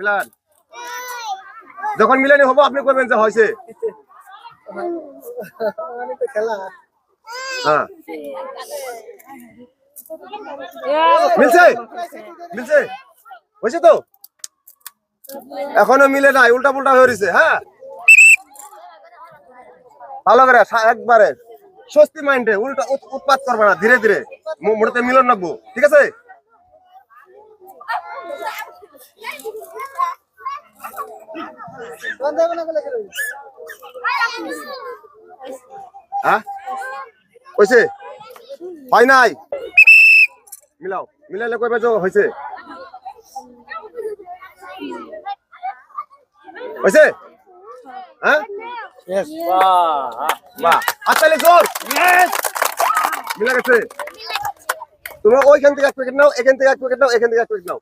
Milan যখন মিলানি হবো আপনি করবেন যে হয়েছে খেলা হ্যাঁ মিলছে মিলছে হয়েছে তো এখনো মিলে নাই উল্টা পুল্টা হয়ে রয়েছে হ্যাঁ ভালো করে একবারে স্বস্তি মাইন্ডে উল্টা উৎপাত করবে না ধীরে ধীরে মোটাতে মিলন রাখবো ঠিক আছে হ্যাঁ হয়েছে হয় নাই মিলাও মিলাইলে কইবে যে হয়েছে হয়েছে হ্যাঁ বাহ হাততালি জোর মিলা গেছে তোমরা ওইখান থেকে এক প্যাকেট নাও এখান থেকে এক প্যাকেট নাও এখান থেকে এক প্যাকেট নাও